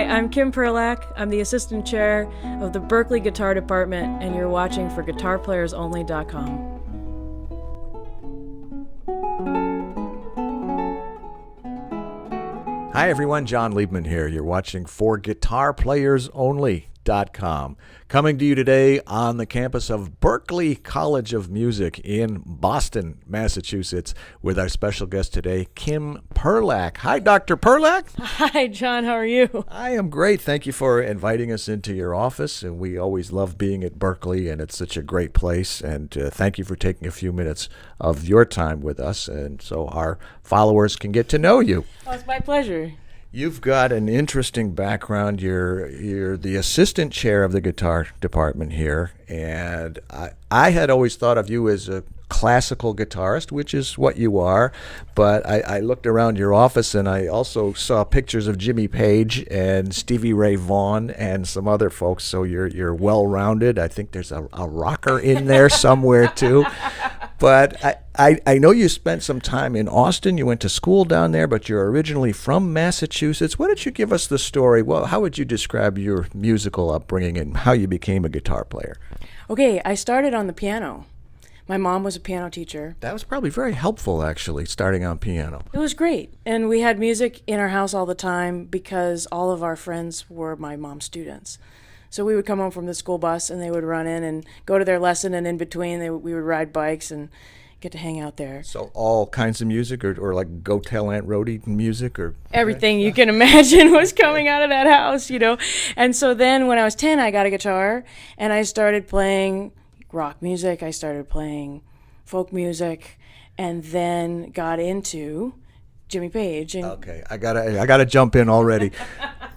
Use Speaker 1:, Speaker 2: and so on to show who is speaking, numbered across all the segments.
Speaker 1: I'm Kim Perlak. I'm the assistant chair of the Berklee Guitar Department, and you're watching for GuitarPlayersOnly.com.
Speaker 2: Hi everyone, John Liebman here. You're watching for GuitarPlayersOnly.com. Coming to you today on the campus of Berklee College of Music in Boston, Massachusetts, with our special guest today, Kim Perlak. Hi, Dr. Perlak.
Speaker 1: Hi, John. How are you?
Speaker 2: I am great. Thank you for inviting us into your office, and we always love being at Berklee, and it's such a great place, and thank you for taking a few minutes of your time with us, and so our followers can get to know you.
Speaker 1: Oh, it's my pleasure.
Speaker 2: You've got an interesting background. You're the assistant chair of the guitar department here, and I had always thought of you as a classical guitarist, which is what you are, but I looked around your office and I also saw pictures of Jimmy Page and Stevie Ray Vaughan and some other folks, so you're well-rounded. I think there's a rocker in there somewhere too. But I know you spent some time in Austin. You went to school down there, but you're originally from Massachusetts. Why don't you give us the story? Well, how would you describe your musical upbringing and how you became a guitar player?
Speaker 1: Okay, I started on the piano. My mom was a piano teacher.
Speaker 2: That was probably very helpful, actually, starting on piano.
Speaker 1: It was great. And we had music in our house all the time because all of our friends were my mom's students. So we would come home from the school bus and they would run in and go to their lesson, and in between we would ride bikes and get to hang out there.
Speaker 2: So all kinds of music, or like Go Tell Aunt Rhody music, or
Speaker 1: everything you can imagine was coming out of that house, you know. And so then when I was 10, I got a guitar and I started playing rock music. I started playing folk music, and then got into Jimmy Page. And
Speaker 2: okay, I gotta jump in already.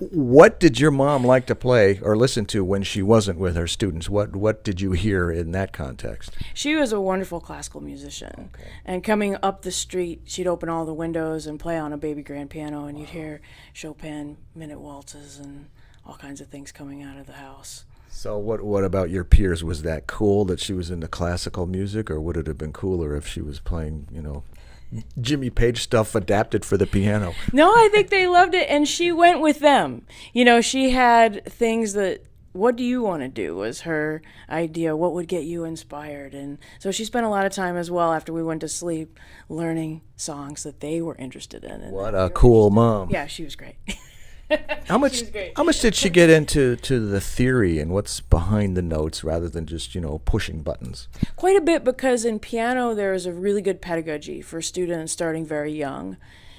Speaker 2: What did your mom like to play or listen to when she wasn't with her students? What did you hear in that context?
Speaker 1: She was a wonderful classical musician.
Speaker 2: Okay.
Speaker 1: And coming up the street, she'd open all the windows and play on a baby grand piano, and you'd hear Chopin minute waltzes and all kinds of things coming out of the house.
Speaker 2: So what about your peers? Was that cool that she was into classical music, or would it have been cooler if she was playing, Jimmy Page stuff adapted for the piano?
Speaker 1: No, I think they loved it, and she went with them. She had things that, what do you want to do, was her idea. What would get you inspired? And so she spent a lot of time as well after we went to sleep learning songs that they were interested in. And
Speaker 2: what a cool mom.
Speaker 1: Yeah, she was great.
Speaker 2: How much did she get into the theory and what's behind the notes rather than just, pushing buttons?
Speaker 1: Quite a bit, because in piano there is a really good pedagogy for students starting very young,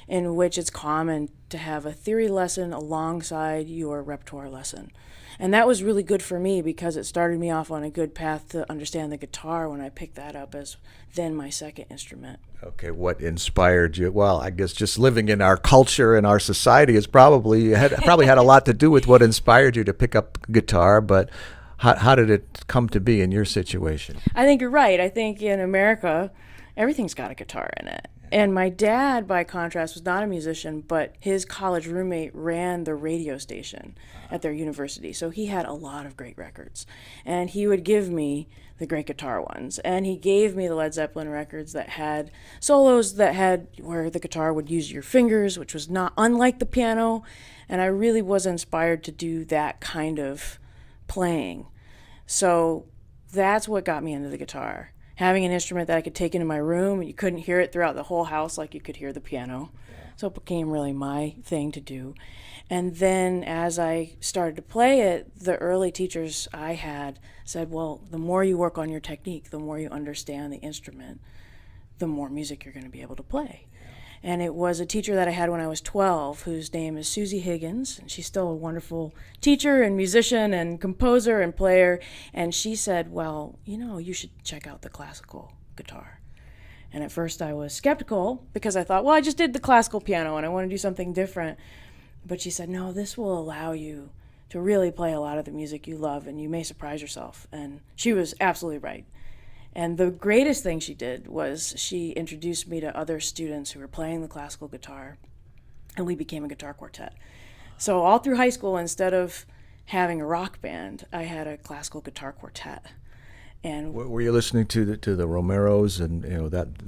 Speaker 1: in which it's common to have a theory lesson alongside your repertoire lesson. And that was really good for me because it started me off on a good path to understand the guitar when I picked that up as then my second instrument.
Speaker 2: Okay, what inspired you? Well, I guess just living in our culture and our society has probably had a lot to do with what inspired you to pick up guitar, but how did it come to be in your situation?
Speaker 1: I think you're right. I think in America, everything's got a guitar in it. And my dad, by contrast, was not a musician, but his college roommate ran the radio station at their university. So he had a lot of great records. And he would give me the great guitar ones. And he gave me the Led Zeppelin records that had solos that had where the guitar would use your fingers, which was not unlike the piano. And I really was inspired to do that kind of playing. So that's what got me into the guitar. Having an instrument that I could take into my room, and you couldn't hear it throughout the whole house like you could hear the piano. So it became really my thing to do. And then as I started to play it, the early teachers I had said, well, the more you work on your technique, the more you understand the instrument, the more music you're going to be able to play. And it was a teacher that I had when I was 12, whose name is Susie Higgins, and she's still a wonderful teacher and musician and composer and player. And she said, well, you should check out the classical guitar. And at first I was skeptical because I thought, well, I just did the classical piano and I want to do something different. But she said, no, this will allow you to really play a lot of the music you love, and you may surprise yourself. And she was absolutely right. And the greatest thing she did was she introduced me to other students who were playing the classical guitar, and we became a guitar quartet. So all through high school, instead of having a rock band, I had a classical guitar quartet. And
Speaker 2: were you listening to the Romeros and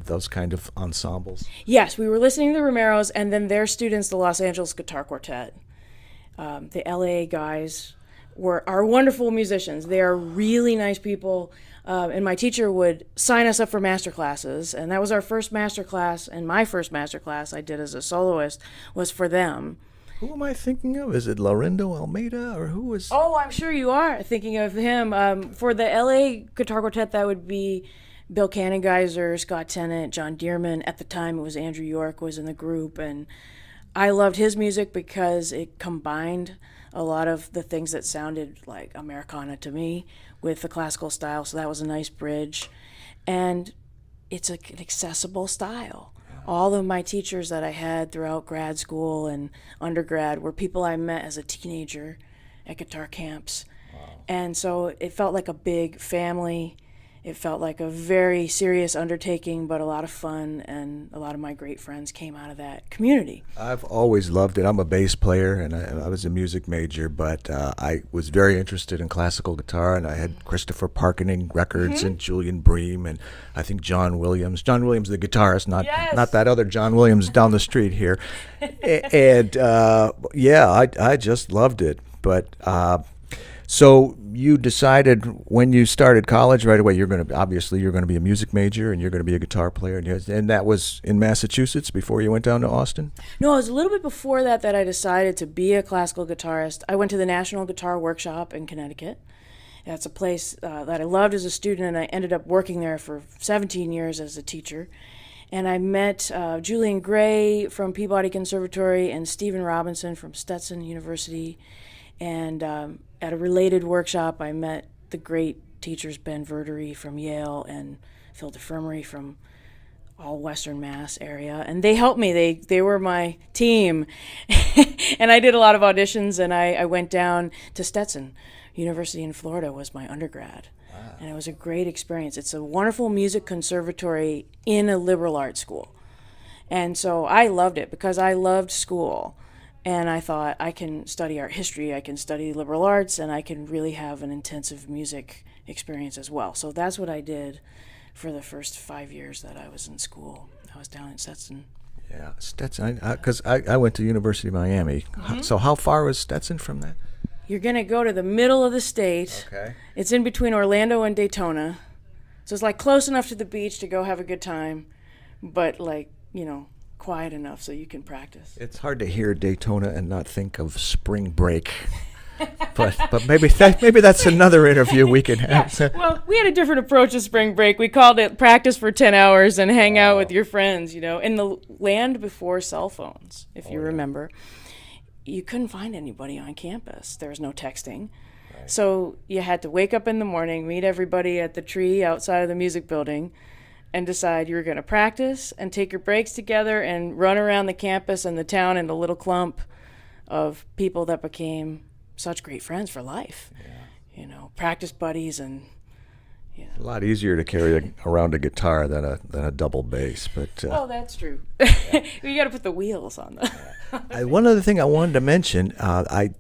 Speaker 2: those kind of ensembles?
Speaker 1: Yes, we were listening to the Romeros, and then their students, the Los Angeles Guitar Quartet. The LA guys are wonderful musicians. They are really nice people. And my teacher would sign us up for master classes, and that was our first master class. And my first master class I did as a soloist was for them.
Speaker 2: Who am I thinking of? Is it Laurindo Almeida, or who is?
Speaker 1: Oh, I'm sure you are thinking of him. For the LA guitar quartet, that would be Bill Cannengeiser, Scott Tennant, John Dearman. At the time, it was Andrew York was in the group, and I loved his music because it combined a lot of the things that sounded like Americana to me with the classical style, so that was a nice bridge. And it's an accessible style. All of my teachers that I had throughout grad school and undergrad were people I met as a teenager at guitar camps. And so it felt like a big family. It felt like a very serious undertaking, but a lot of fun, and a lot of my great friends came out of that community.
Speaker 2: I've always loved it. I'm a bass player, and I was a music major, but I was very interested in classical guitar, and I had Christopher Parkening records and Julian Bream, and I think John Williams. John Williams, the guitarist, not that other John Williams down the street here. And I just loved it. But so you decided when you started college right away you're going to be a music major and you're going to be a guitar player, and that was in Massachusetts before you went down to Austin?
Speaker 1: No, it was a little bit before that I decided to be a classical guitarist. I went to the National Guitar Workshop in Connecticut. That's a place that I loved as a student, and I ended up working there for 17 years as a teacher. And I met Julian Gray from Peabody Conservatory and Stephen Robinson from Stetson University. And at a related workshop, I met the great teachers Ben Verdery from Yale and Phil DeFermery from all Western Mass area. And they helped me. They were my team. And I did a lot of auditions, and I went down to Stetson University in Florida was my undergrad. Wow. And it was a great experience. It's a wonderful music conservatory in a liberal arts school. And so I loved it because I loved school. And I thought, I can study art history, I can study liberal arts, and I can really have an intensive music experience as well. So that's what I did for the first 5 years that I was in school. I was down in Stetson.
Speaker 2: Yeah, Stetson, because I went to University of Miami. So how far was Stetson from that?
Speaker 1: You're going to go to the middle of the state.
Speaker 2: Okay.
Speaker 1: It's in between Orlando and Daytona. So it's like close enough to the beach to go have a good time, but quiet enough so you can practice.
Speaker 2: It's hard to hear Daytona and not think of spring break. but maybe that's another interview we can have.
Speaker 1: Yeah. Well, we had a different approach to spring break. We called it practice for 10 hours and hang out with your friends, in the land before cell phones, if you remember. You couldn't find anybody on campus. There was no texting. Right. So you had to wake up in the morning, meet everybody at the tree outside of the music building, and decide you were going to practice and take your breaks together and run around the campus and the town in a little clump of people that became such great friends for life. Yeah. Practice buddies and. Yeah.
Speaker 2: A lot easier to carry around a guitar than a double bass, but.
Speaker 1: Oh, that's true. You got to put the wheels on them.
Speaker 2: One other thing I wanted to mention, I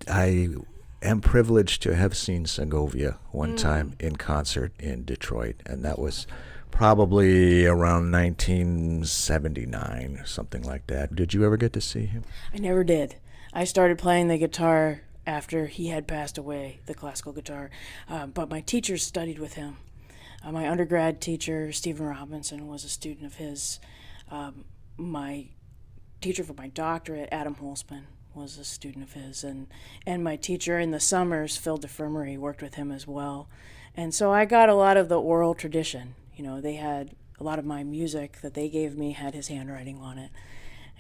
Speaker 2: am privileged to have seen Segovia one time in concert in Detroit, and that was probably around 1979 or something like that. Did you ever get to see him?
Speaker 1: I never did. I started playing the guitar after he had passed away, the classical guitar, but my teachers studied with him. My undergrad teacher, Stephen Robinson, was a student of his. My teacher for my doctorate, Adam Holzman, was a student of his. And my teacher in the summers, Phil DeFermery, worked with him as well. And so I got a lot of the oral tradition. They had a lot of my music that they gave me had his handwriting on it.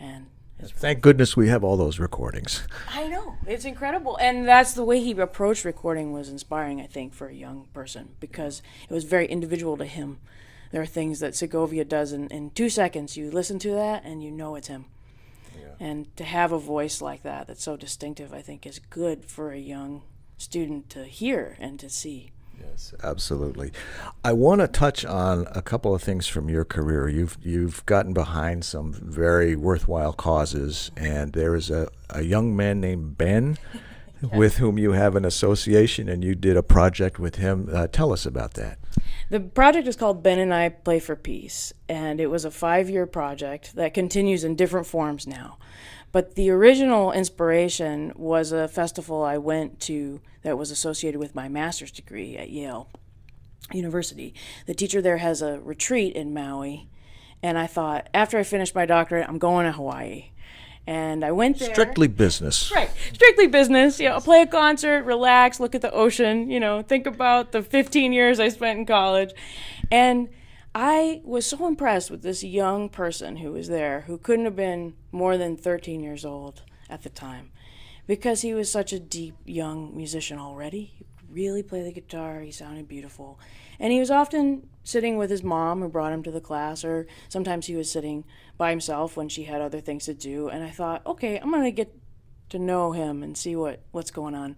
Speaker 1: And
Speaker 2: thank goodness we have all those recordings.
Speaker 1: I know. It's incredible. And that's the way he approached recording was inspiring, I think, for a young person because it was very individual to him. There are things that Segovia does in 2 seconds. You listen to that and you know it's him. Yeah. And to have a voice like that that's so distinctive, I think, is good for a young student to hear and to see.
Speaker 2: Yes, absolutely. I want to touch on a couple of things from your career. You've gotten behind some very worthwhile causes, and there is a young man named Ben with whom you have an association, and you did a project with him. Tell us about that.
Speaker 1: The project is called Ben and I Play for Peace, and it was a 5-year project that continues in different forms now. But the original inspiration was a festival I went to that was associated with my master's degree at Yale University. The teacher there has a retreat in Maui, and I thought, after I finished my doctorate, I'm going to Hawaii. And I went there.
Speaker 2: Strictly business.
Speaker 1: Right. Strictly business. Play a concert, relax, look at the ocean, think about the 15 years I spent in college. And I was so impressed with this young person who was there, who couldn't have been more than 13 years old at the time, because he was such a deep, young musician already. He could really play the guitar. He sounded beautiful. And he was often sitting with his mom, who brought him to the class, or sometimes he was sitting by himself when she had other things to do. And I thought, okay, I'm going to get to know him and see what's going on.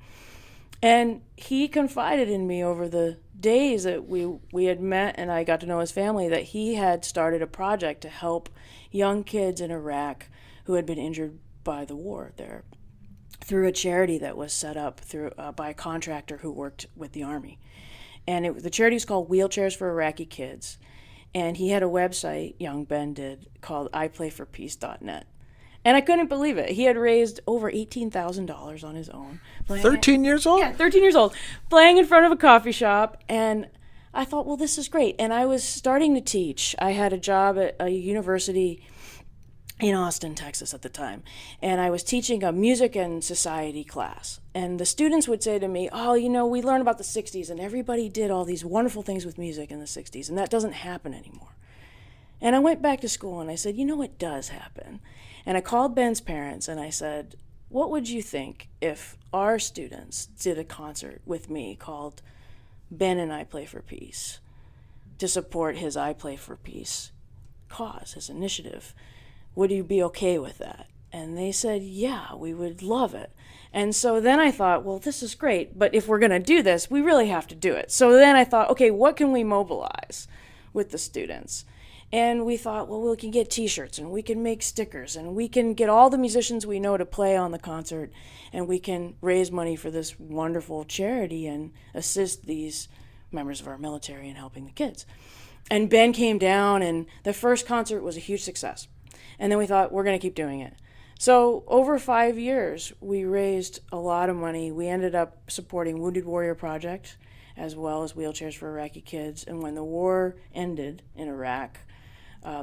Speaker 1: And he confided in me over the days that we had met, and I got to know his family, that he had started a project to help young kids in Iraq who had been injured by the war there, through a charity that was set up by a contractor who worked with the Army. And the charity was called Wheelchairs for Iraqi Kids. And he had a website, young Ben did, called IPlayForPeace.net. And I couldn't believe it. He had raised over $18,000 on his own.
Speaker 2: 13 years old?
Speaker 1: Yeah, 13 years old. Playing in front of a coffee shop. And I thought, well, this is great. And I was starting to teach. I had a job at a university in Austin, Texas at the time. And I was teaching a music and society class. And the students would say to me, oh, we learned about the 60s, and everybody did all these wonderful things with music in the 60s, and that doesn't happen anymore. And I went back to school and I said, it does happen. And I called Ben's parents and I said, what would you think if our students did a concert with me called Ben and I Play for Peace, to support his I Play for Peace cause, his initiative? Would you be okay with that? And they said, yeah, we would love it. And so then I thought, well, this is great, but if we're going to do this, we really have to do it. So then I thought, okay, what can we mobilize with the students? And we thought, well, we can get T-shirts, and we can make stickers, and we can get all the musicians we know to play on the concert, and we can raise money for this wonderful charity and assist these members of our military in helping the kids. And Ben came down, and the first concert was a huge success. And then we thought, we're going to keep doing it. So over 5 years, we raised a lot of money. We ended up supporting Wounded Warrior Project, as well as Wheelchairs for Iraqi Kids. And when the war ended in Iraq,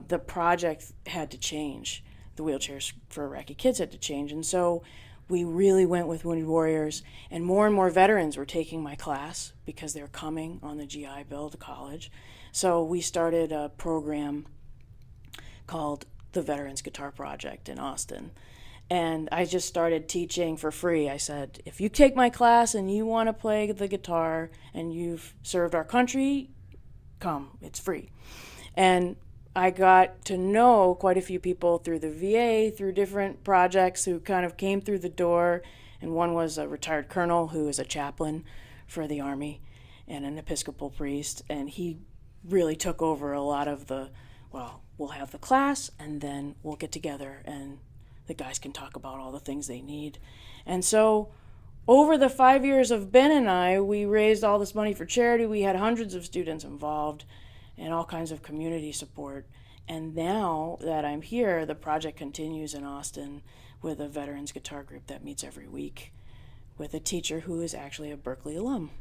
Speaker 1: the project had to change. The Wheelchairs for Iraqi Kids had to change. And so we really went with Wounded Warriors. And more veterans were taking my class because they were coming on the GI Bill to college. So we started a program called the Veterans Guitar Project in Austin. And I just started teaching for free. I said, if you take my class and you want to play the guitar and you've served our country, come, it's free. And I got to know quite a few people through the VA, through different projects who kind of came through the door. And one was a retired colonel who is a chaplain for the Army and an Episcopal priest. And he really took over a lot of we'll have the class, and then we'll get together and the guys can talk about all the things they need. And so over the 5 years of Ben and I, we raised all this money for charity. We had hundreds of students involved and all kinds of community support. And now that I'm here, the project continues in Austin with a veterans guitar group that meets every week with a teacher who is actually a Berklee alum.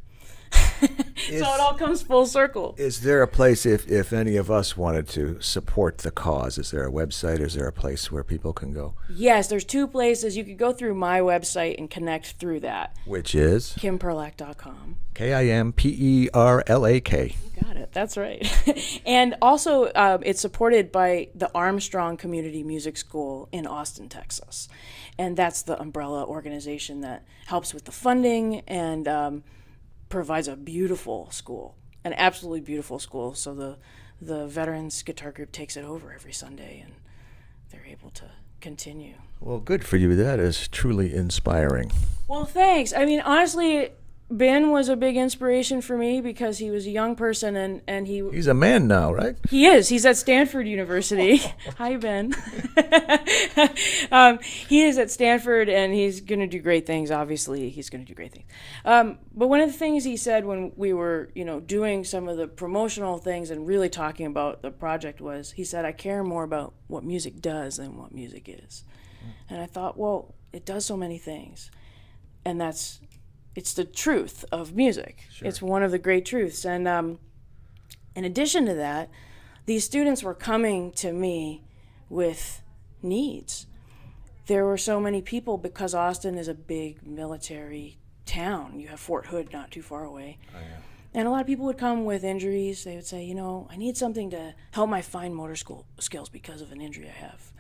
Speaker 1: So it all comes full circle.
Speaker 2: Is there a place, if any of us wanted to support the cause, is there a website? Is there a place where people can go?
Speaker 1: Yes, there's 2 places. You could go through my website and connect through that.
Speaker 2: Which is?
Speaker 1: KimPerlak.com.
Speaker 2: KIMPERLAK.
Speaker 1: You got it. That's right. And also, it's supported by the Armstrong Community Music School in Austin, Texas. And that's the umbrella organization that helps with the funding and provides a beautiful school, an absolutely beautiful school. So the Veterans Guitar Group takes it over every Sunday, and they're able to continue.
Speaker 2: Well, good for you. That is truly inspiring.
Speaker 1: Well, thanks. I mean, honestly, Ben was a big inspiration for me because he was a young person and
Speaker 2: He's a man now, right?
Speaker 1: he is. He's at Stanford University. Hi, Ben. He is at Stanford, and he's going to do great things. Obviously, he's going to do great things. But one of the things he said when we were, doing some of the promotional things and really talking about the project was, he said, "I care more about what music does than what music is." And I thought, well, it does so many things, and it's the truth of music. Sure. It's one of the great truths. And in addition to that, these students were coming to me with needs. There were so many people, because Austin is a big military town. You have Fort Hood not too far away. Oh, yeah. And a lot of people would come with injuries. They would say, I need something to help my fine motor skills because of an injury I have.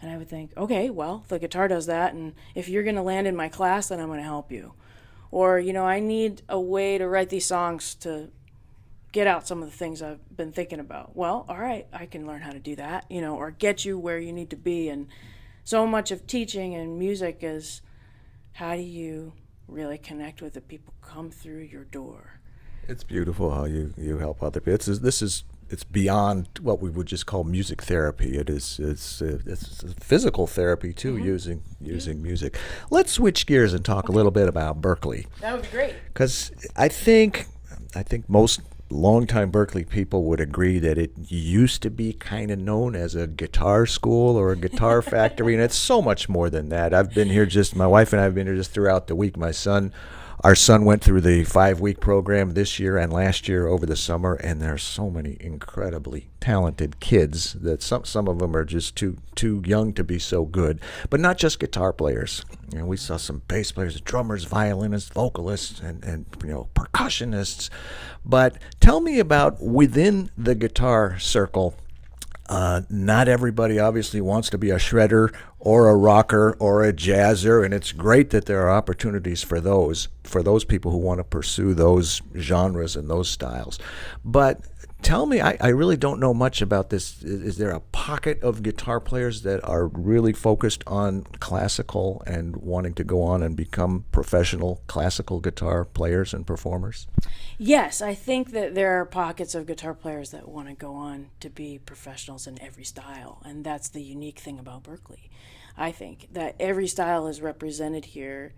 Speaker 1: And I would think, okay, well, the guitar does that, and if you're going to land in my class, then I'm going to help you. Or, I need a way to write these songs to get out some of the things I've been thinking about. Well, all right, I can learn how to do that, or get you where you need to be. And so much of teaching and music is, how do you really connect with the people who come through your door?
Speaker 2: It's beautiful how you help other people. It's beyond what we would just call music therapy. It's physical therapy too, mm-hmm. using music. Let's switch gears and talk a little bit about Berklee.
Speaker 1: That would be great.
Speaker 2: Because I think most longtime Berklee people would agree that it used to be kind of known as a guitar school or a guitar factory, and it's so much more than that. My wife and I have been here just throughout the week. Our son went through the 5-week program this year and last year over the summer, and there's so many incredibly talented kids that some of them are just too young to be so good. But not just guitar players. We saw some bass players, drummers, violinists, vocalists, and percussionists. But tell me about within the guitar circle. Not everybody obviously wants to be a shredder or a rocker or a jazzer, and it's great that there are opportunities for those people who want to pursue those genres and those styles. But tell me, I really don't know much about this. Is there a pocket of guitar players that are really focused on classical and wanting to go on and become professional classical guitar players and performers?
Speaker 1: Yes, I think that there are pockets of guitar players that want to go on to be professionals in every style, and that's the unique thing about Berklee. I think that every style is represented here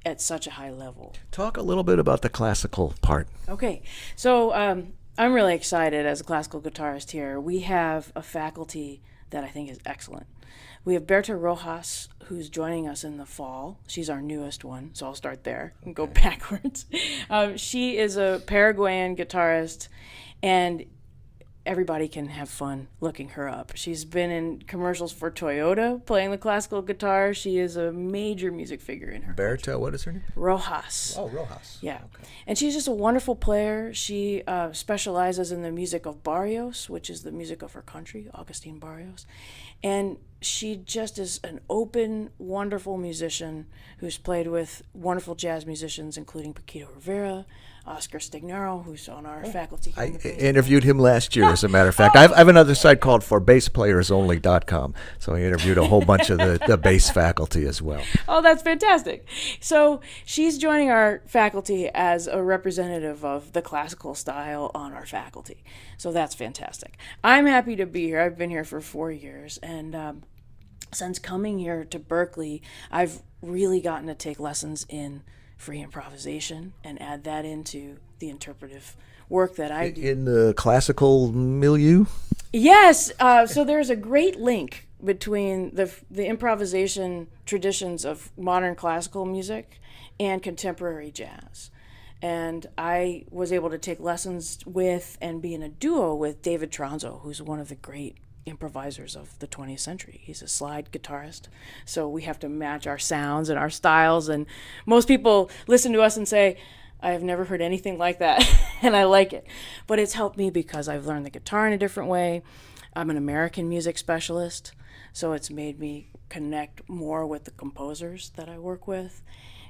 Speaker 1: at such a high level.
Speaker 2: Talk a little bit about the classical part.
Speaker 1: Okay, so I'm really excited as a classical guitarist here. We have a faculty that I think is excellent. We have Berta Rojas, who's joining us in the fall. She's our newest one, so I'll start there and go backwards. She is a Paraguayan guitarist, and everybody can have fun looking her up. She's been in commercials for Toyota playing the classical guitar. She is a major music figure in her
Speaker 2: Berta,
Speaker 1: country.
Speaker 2: What is her name?
Speaker 1: Rojas.
Speaker 2: Oh, Rojas.
Speaker 1: Yeah.
Speaker 2: Okay.
Speaker 1: And she's just a wonderful player. She specializes in the music of Barrios, which is the music of her country, Agustin Barrios. And she just is an open, wonderful musician who's played with wonderful jazz musicians, including Paquito Rivera, Oscar Stignaro, who's on our faculty.
Speaker 2: I interviewed him last year, as a matter of fact. I have another site called forbasspleyersonly.com, so I interviewed a whole bunch of the bass faculty as well.
Speaker 1: Oh, that's fantastic. So she's joining our faculty as a representative of the classical style on our faculty. So that's fantastic. I'm happy to be here. I've been here for 4 years, and since coming here to Berklee, I've really gotten to take lessons in free improvisation and add that into the interpretive work that I do.
Speaker 2: In the classical milieu?
Speaker 1: Yes. So there's a great link between the improvisation traditions of modern classical music and contemporary jazz. And I was able to take lessons with and be in a duo with David Tronzo, who's one of the great improvisers of the 20th century. He's a slide guitarist, so we have to match our sounds and our styles, and most people listen to us and say, I have never heard anything like that, and I like it. But it's helped me because I've learned the guitar in a different way. I'm an American music specialist, so it's made me connect more with the composers that I work with,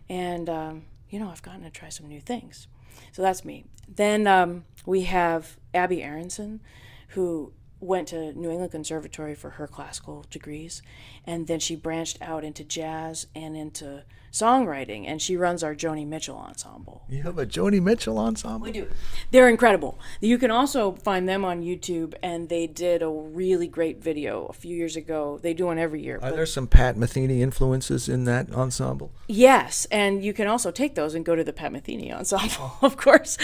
Speaker 1: and I've gotten to try some new things. So that's me. Then we have Abby Aronson, who went to New England Conservatory for her classical degrees, and then she branched out into jazz and into songwriting, and she runs our Joni Mitchell ensemble.
Speaker 2: You have a Joni Mitchell ensemble?
Speaker 1: We do. They're incredible. You can also find them on YouTube, and they did a really great video a few years ago. They do one every year.
Speaker 2: Are there some Pat Metheny influences in that ensemble?
Speaker 1: Yes, and you can also take those and go to the Pat Metheny ensemble, of course.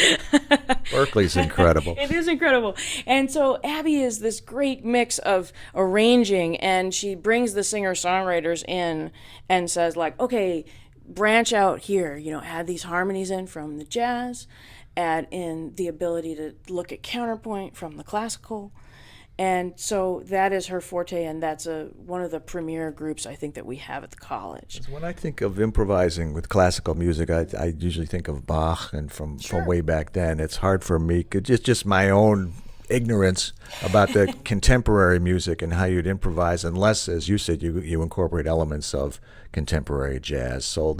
Speaker 2: Berklee's incredible.
Speaker 1: It is incredible. And so Abby is this great mix of arranging, and she brings the singer-songwriters in and says, like, okay, branch out here, add these harmonies in from the jazz, add in the ability to look at counterpoint from the classical. And so that is her forte, and that's one of the premier groups I think that we have at the college.
Speaker 2: When I think of improvising with classical music, I usually think of Bach, and from way back then. It's hard for me, just my own ignorance about the contemporary music and how you'd improvise, unless, as you said, you incorporate elements of contemporary jazz. So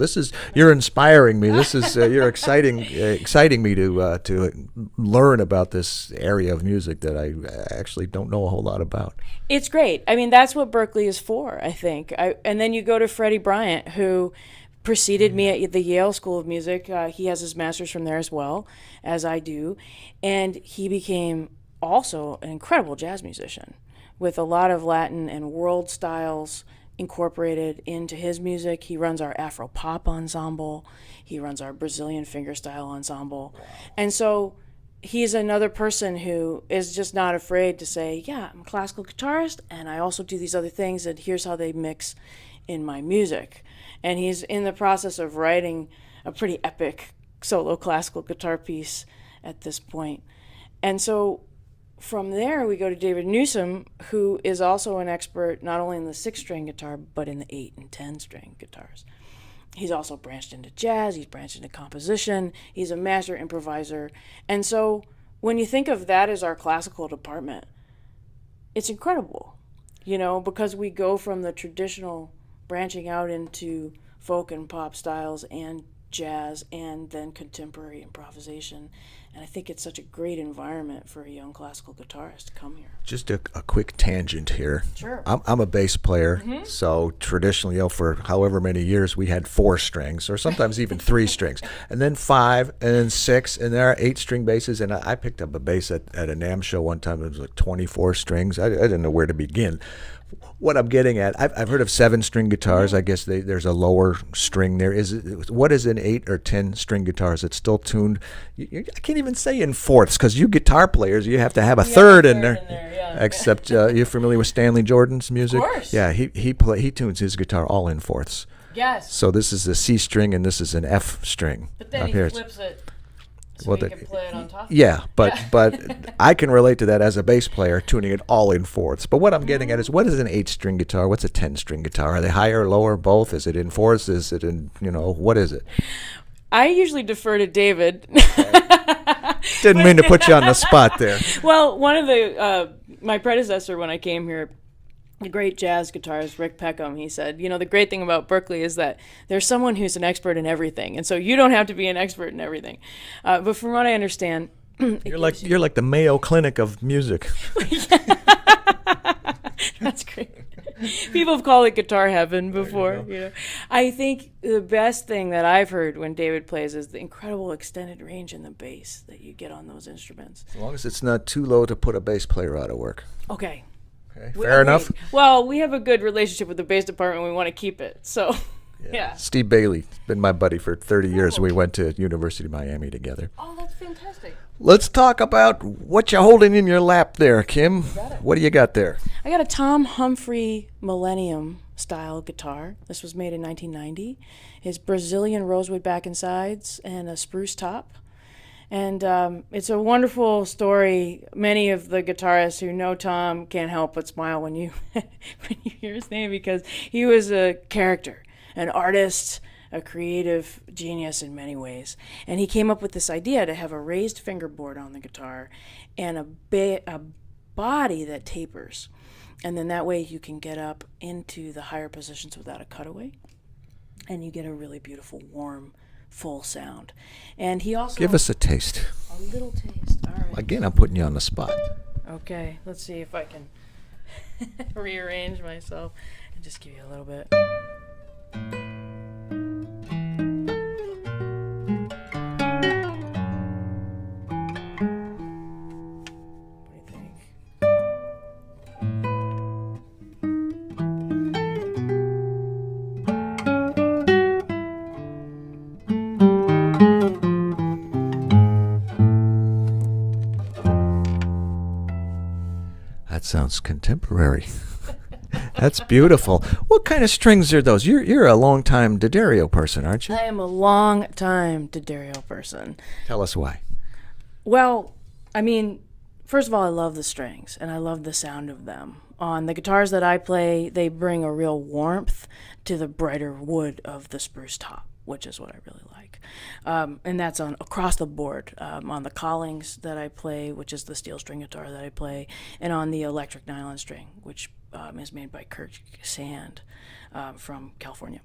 Speaker 2: you're inspiring me. This is you're exciting me to learn about this area of music that I actually don't know a whole lot about.
Speaker 1: It's great. I mean, that's what Berklee is for, I think. And then you go to Freddie Bryant, who preceded me at the Yale School of Music. He has his master's from there as well, as I do, and he became also an incredible jazz musician with a lot of Latin and world styles incorporated into his music. He runs our Afro pop ensemble. He runs our Brazilian fingerstyle ensemble. And so he's another person who is just not afraid to say, yeah, I'm a classical guitarist, and I also do these other things, and here's how they mix in my music. And he's in the process of writing a pretty epic solo classical guitar piece at this point. And so from there, we go to David Newsom, who is also an expert not only in the 6-string guitar, but in the 8 and 10-string guitars. He's also branched into jazz, he's branched into composition, he's a master improviser. And so when you think of that as our classical department, it's incredible, because we go from the traditional branching out into folk and pop styles and jazz and then contemporary improvisation. And I think it's such a great environment for a young classical guitarist to come here.
Speaker 2: Just a quick tangent here.
Speaker 1: Sure.
Speaker 2: I'm a bass player, so traditionally, for however many years, we had 4 strings, or sometimes even 3 strings, and then 5, and then 6, and there are 8-string basses. And I picked up a bass at a NAMM show one time. It was like 24 strings. I didn't know where to begin. What I'm getting at, I've heard of 7-string guitars. I guess there's a lower string there. What is an 8 or 10-string guitar? Is it still tuned? I can't even say in fourths, because you guitar players, you have to have a third in there.
Speaker 1: Yeah.
Speaker 2: Except you're familiar with Stanley Jordan's music?
Speaker 1: Of course.
Speaker 2: Yeah, he tunes his guitar all in fourths.
Speaker 1: Yes.
Speaker 2: So this is a C string and this is an F string.
Speaker 1: But then
Speaker 2: up
Speaker 1: he
Speaker 2: here.
Speaker 1: flips it so he can play it on top.
Speaker 2: Yeah, but I can relate to that as a bass player, tuning it all in fourths. But what I'm getting at is, what is an 8-string guitar? What's a 10-string guitar? Are they higher, lower, both? Is it in fourths? Is it in, what is it?
Speaker 1: I usually defer to David.
Speaker 2: Didn't mean to put you on the spot there.
Speaker 1: Well, one of my predecessor when I came here, the great jazz guitarist Rick Peckham, he said, the great thing about Berklee is that there's someone who's an expert in everything, and so you don't have to be an expert in everything. But from what I understand,
Speaker 2: you're like the Mayo Clinic of music.
Speaker 1: That's great. People have called it guitar heaven before. I think the best thing that I've heard when David plays is the incredible extended range in the bass that you get on those instruments.
Speaker 2: As long as it's not too low to put a bass player out of work.
Speaker 1: Okay.
Speaker 2: Fair enough.
Speaker 1: Well, we have a good relationship with the bass department. We want to keep it. So, yeah.
Speaker 2: Steve Bailey, been my buddy for 30 years. We went to University of Miami together.
Speaker 1: Oh, that's fantastic.
Speaker 2: Let's talk about what you're holding in your lap there, Kim. What do you got there?
Speaker 1: I got a Tom Humphrey Millennium style guitar. This was made in 1990. It's Brazilian rosewood back and sides and a spruce top. And it's a wonderful story. Many of the guitarists who know Tom can't help but smile when you hear his name, because he was a character, an artist, a creative genius in many ways. And he came up with this idea to have a raised fingerboard on the guitar and a body that tapers. And then that way you can get up into the higher positions without a cutaway. And you get a really beautiful, warm, full sound. And he also...
Speaker 2: Give us a taste.
Speaker 1: A little taste. All right.
Speaker 2: Again, I'm putting you on the spot.
Speaker 1: Okay, let's see if I can rearrange myself and just give you a little bit. What do you think?
Speaker 2: That sounds contemporary. That's beautiful. What kind of strings are those? You're a long-time D'Addario person, aren't you?
Speaker 1: I am a long-time D'Addario person.
Speaker 2: Tell us why.
Speaker 1: Well, I mean, first of all, I love the strings, and I love the sound of them. On the guitars that I play, they bring a real warmth to the brighter wood of the spruce top, which is what I really like. And that's on across the board, on the Collings that I play, which is the steel string guitar that I play, and on the electric nylon string, which is made by Kurt Sand from California.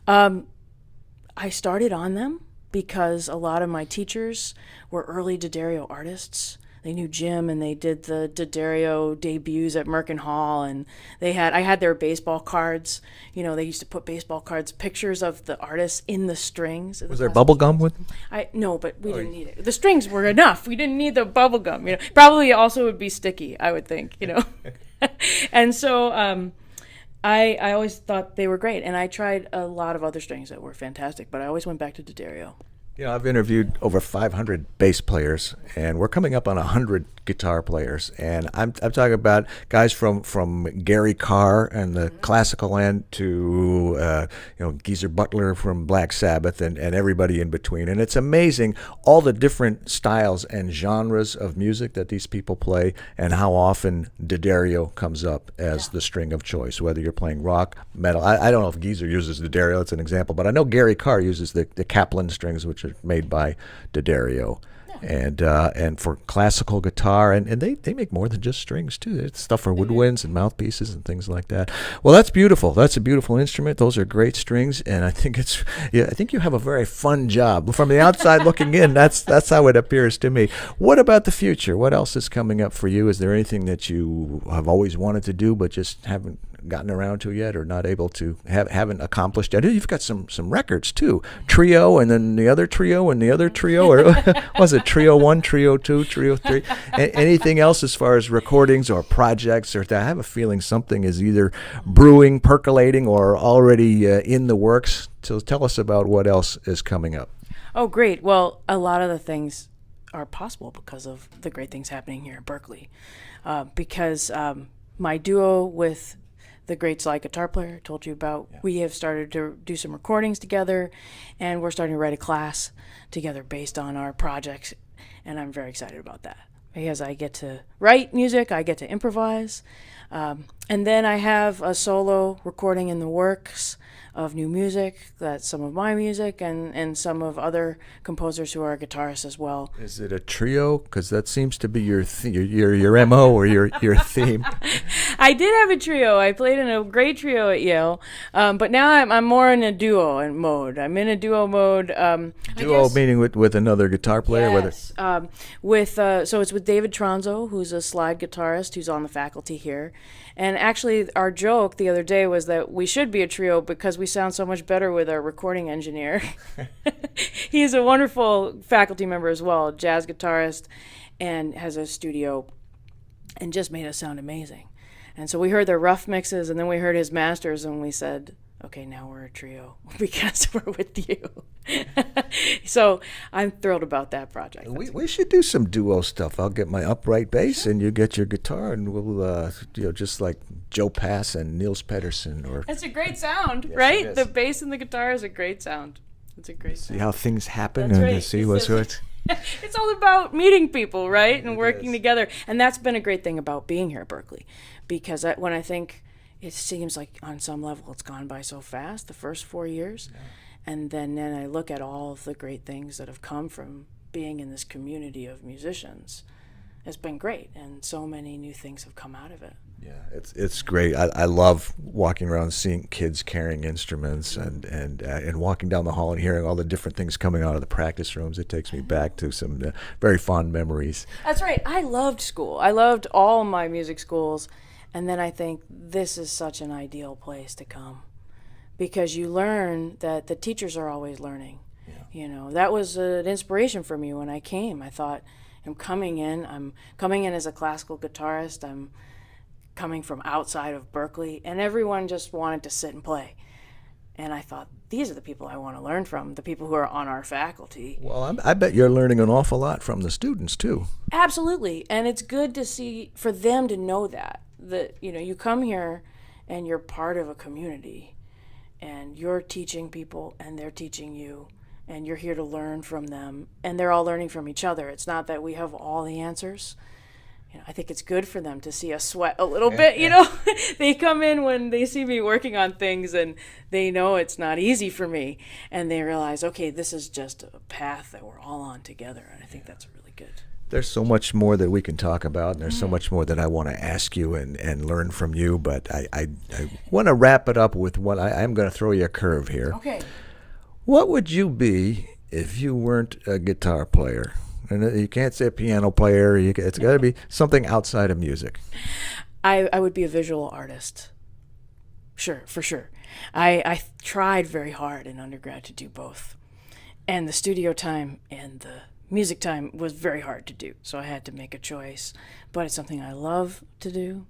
Speaker 1: I started on them because a lot of my teachers were early D'Addario artists. They knew Jim, and they did the D'Addario debuts at Merkin Hall, and I had their baseball cards. You know, they used to put baseball cards, pictures of the artists in the strings.
Speaker 2: Was there bubble gum with them?
Speaker 1: No, but we didn't need it. The strings were enough. We didn't need the bubble gum. You know, probably also would be sticky, I would think. You know, and so I always thought they were great, and I tried a lot of other strings that were fantastic, but I always went back to D'Addario.
Speaker 2: You know, I've interviewed over 500 bass players, and we're coming up on 100 guitar players. And I'm talking about guys from Gary Carr and the classical end to Geezer Butler from Black Sabbath and everybody in between. And it's amazing all the different styles and genres of music that these people play, and how often D'Addario comes up as the string of choice, whether you're playing rock, metal. I don't know if Geezer uses D'Addario, that's an example, but I know Gary Carr uses the Kaplan strings, which are made by D'Addario. And for classical guitar, and they make more than just strings too. It's stuff for woodwinds and mouthpieces and things like that. Well, that's beautiful. That's a beautiful instrument. Those are great strings, and I think I think you have a very fun job. From the outside looking in, that's how it appears to me. What about the future? What else is coming up for you? Is there anything that you have always wanted to do but just haven't gotten around to yet, or not able to haven't accomplished yet? You've got some records too, trio, and then the other trio, and the other trio, or was it trio 1, trio 2, trio 3? Anything else as far as recordings or projects, or that? I have a feeling something is either brewing, percolating, or already in the works. So tell us about what else is coming up.
Speaker 1: Oh, great. Well, a lot of the things are possible because of the great things happening here at Berklee. Because my duo with the great slide guitar player I told you about, we have started to do some recordings together, and we're starting to write a class together based on our projects, and I'm very excited about that because I get to write music, I get to improvise, and then I have a solo recording in the works of new music. That's some of my music and some of other composers who are guitarists as well.
Speaker 2: Is it a trio? Because that seems to be your your MO or your theme.
Speaker 1: I did have a trio. I played in a great trio at Yale, but now I'm more in a duo mode. I'm in a duo mode.
Speaker 2: Duo meaning with another guitar player?
Speaker 1: Yes. So it's with David Tronzo, who's a slide guitarist who's on the faculty here. And actually, our joke the other day was that we should be a trio because we sound so much better with our recording engineer. He's a wonderful faculty member as well, jazz guitarist, and has a studio, and just made us sound amazing. And so we heard their rough mixes, and then we heard his masters, and we said, okay, now we're a trio because we're with you. So I'm thrilled about that project.
Speaker 2: We should do some duo stuff. I'll get my upright bass, and you get your guitar, and we'll just like Joe Pass and Niels Pedersen.
Speaker 1: That's a great sound,
Speaker 2: yes,
Speaker 1: right? The bass and the guitar is a great sound. It's a great sound.
Speaker 2: See how things happen.
Speaker 1: That's
Speaker 2: and
Speaker 1: right.
Speaker 2: See what's what.
Speaker 1: It's all about meeting people, right? And working together. And that's been a great thing about being here at Berklee, because when I think it seems like on some level it's gone by so fast, the first 4 years. Yeah. And then I look at all of the great things that have come from being in this community of musicians. has been great, and so many new things have come out of it.
Speaker 2: Yeah, it's great. I love walking around, seeing kids carrying instruments, and walking down the hall and hearing all the different things coming out of the practice rooms. It takes me back to some very fond memories.
Speaker 1: That's right. I loved school. I loved all my music schools, and then I think this is such an ideal place to come, because you learn that the teachers are always learning. Yeah. You know, that was an inspiration for me when I came. I thought, I'm coming in as a classical guitarist. I'm coming from outside of Berklee, and everyone just wanted to sit and play. And I thought, these are the people I want to learn from, the people who are on our faculty.
Speaker 2: Well, I bet you're learning an awful lot from the students, too.
Speaker 1: Absolutely. And it's good to see, for them to know that, you know, you come here and you're part of a community, and you're teaching people, and they're teaching you, and you're here to learn from them, and they're all learning from each other. It's not that we have all the answers. You know, I think it's good for them to see us sweat a little bit, you know. They come in when they see me working on things, and they know it's not easy for me, and they realize, okay, this is just a path that we're all on together, and I think that's really good.
Speaker 2: There's so much more that we can talk about, and there's so much more that I want to ask you and learn from you, but I want to wrap it up with one. I'm going to throw you a curve here.
Speaker 1: Okay.
Speaker 2: What would you be if you weren't a guitar player? And you can't say a piano player. It's got to be something outside of music.
Speaker 1: I would be a visual artist. Sure, for sure. I tried very hard in undergrad to do both. And the studio time and the music time was very hard to do. So I had to make a choice. But it's something I love to do.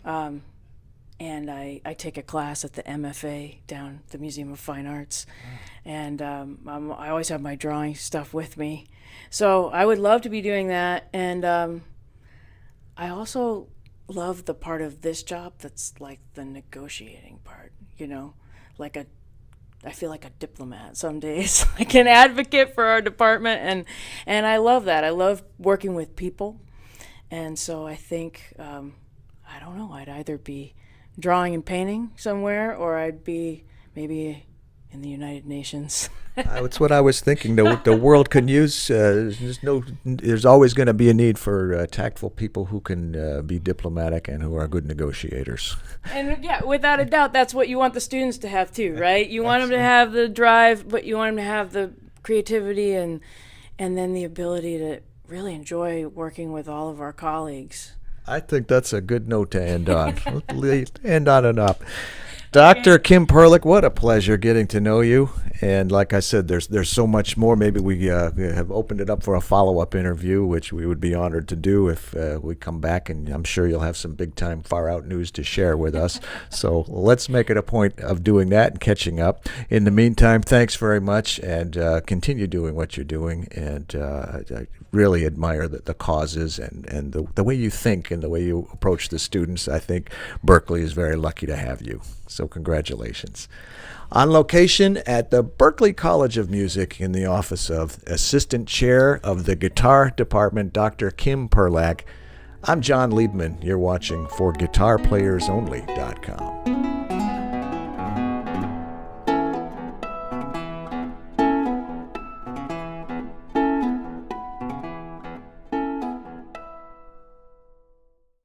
Speaker 1: And I take a class at the MFA down at the Museum of Fine Arts. And I always have my drawing stuff with me. So I would love to be doing that. And I also love the part of this job that's like the negotiating part, you know, I feel like a diplomat some days, like an advocate for our department. And I love that. I love working with people. And so I think, I don't know, I'd either be drawing and painting somewhere, or I'd be maybe in the United Nations.
Speaker 2: That's what I was thinking. The world can use. There's always going to be a need for tactful people who can be diplomatic and who are good negotiators.
Speaker 1: And yeah, without a doubt, that's what you want the students to have too, right? You want them to have the drive, but you want them to have the creativity and then the ability to really enjoy working with all of our colleagues.
Speaker 2: I think that's a good note to end on. End on and up. Dr. Kim Perlak, what a pleasure getting to know you. And like I said, there's so much more. Maybe we have opened it up for a follow-up interview, which we would be honored to do if we come back, and I'm sure you'll have some big-time far-out news to share with us. So let's make it a point of doing that and catching up. In the meantime, thanks very much, and continue doing what you're doing. And I really admire the causes and the way you think and the way you approach the students. I think Berklee is very lucky to have you. So congratulations. On location at the Berklee College of Music in the office of Assistant Chair of the Guitar Department, Dr. Kim Perlak, I'm John Liebman. You're watching for GuitarPlayersOnly.com.